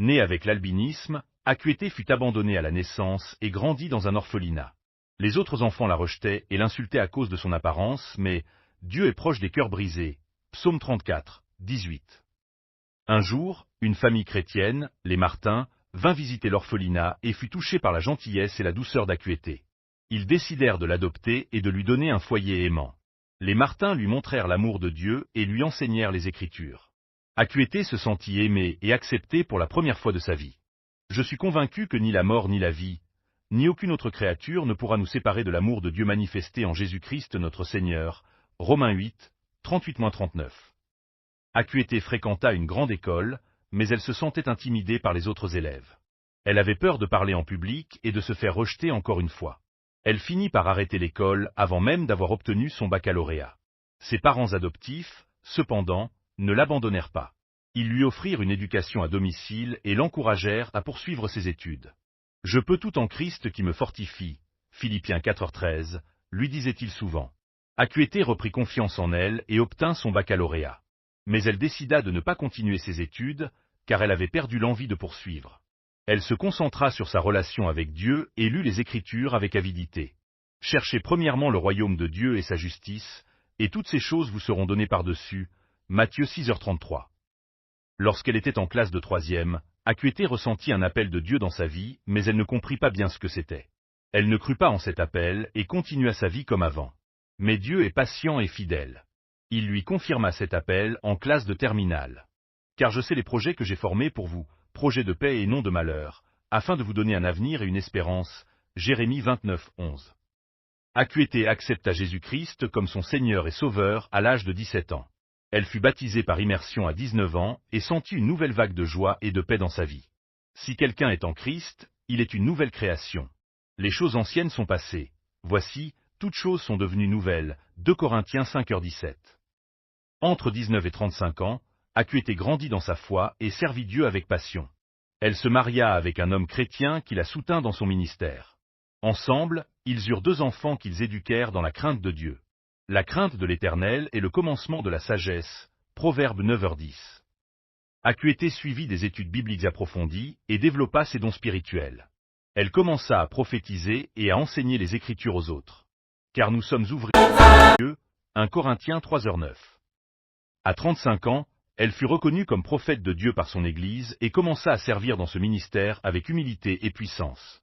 Né avec l'albinisme, Acuété fut abandonné à la naissance et grandit dans un orphelinat. Les autres enfants la rejetaient et l'insultaient à cause de son apparence, mais Dieu est proche des cœurs brisés. Psaume 34, 18. Un jour, une famille chrétienne, les Martin, vint visiter l'orphelinat et fut touchée par la gentillesse et la douceur d'Acuété. Ils décidèrent de l'adopter et de lui donner un foyer aimant. Les Martin lui montrèrent l'amour de Dieu et lui enseignèrent les Écritures. Acuété se sentit aimé et accepté pour la première fois de sa vie. Je suis convaincu que ni la mort ni la vie, ni aucune autre créature ne pourra nous séparer de l'amour de Dieu manifesté en Jésus-Christ notre Seigneur. Romains 8, 38-39. Acuété fréquenta une grande école, mais elle se sentait intimidée par les autres élèves. Elle avait peur de parler en public et de se faire rejeter encore une fois. Elle finit par arrêter l'école avant même d'avoir obtenu son baccalauréat. Ses parents adoptifs, cependant, ne l'abandonnèrent pas. Ils lui offrirent une éducation à domicile et l'encouragèrent à poursuivre ses études. « Je peux tout en Christ qui me fortifie » Philippiens 4,13, lui disait-il souvent. Acuété reprit confiance en elle et obtint son baccalauréat. Mais elle décida de ne pas continuer ses études, car elle avait perdu l'envie de poursuivre. Elle se concentra sur sa relation avec Dieu et lut les Écritures avec avidité. Cherchez premièrement le royaume de Dieu et sa justice, et toutes ces choses vous seront données par-dessus. Matthieu 6h33. Lorsqu'elle était en classe de 3e, Acuété ressentit un appel de Dieu dans sa vie, mais elle ne comprit pas bien ce que c'était. Elle ne crut pas en cet appel et continua sa vie comme avant. Mais Dieu est patient et fidèle. Il lui confirma cet appel en classe de terminale. « Car je sais les projets que j'ai formés pour vous, projets de paix et non de malheur, afin de vous donner un avenir et une espérance. » Jérémie 29, 11. Acuété accepta Jésus-Christ comme son Seigneur et Sauveur à l'âge de 17 ans. Elle fut baptisée par immersion à 19 ans et sentit une nouvelle vague de joie et de paix dans sa vie. Si quelqu'un est en Christ, il est une nouvelle création. Les choses anciennes sont passées. Voici, toutes choses sont devenues nouvelles. 2 Corinthiens 5h17. Entre 19 et 35 ans, Acuété grandit dans sa foi et servit Dieu avec passion. Elle se maria avec un homme chrétien qui la soutint dans son ministère. Ensemble, ils eurent 2 enfants qu'ils éduquèrent dans la crainte de Dieu. La crainte de l'Éternel est le commencement de la sagesse. Proverbe 9h10. Acuété suivit des études bibliques approfondies et développa ses dons spirituels. Elle commença à prophétiser et à enseigner les Écritures aux autres. Car nous sommes ouvrés à Dieu. 1 Corinthiens 3h9. À 35 ans, elle fut reconnue comme prophète de Dieu par son Église et commença à servir dans ce ministère avec humilité et puissance.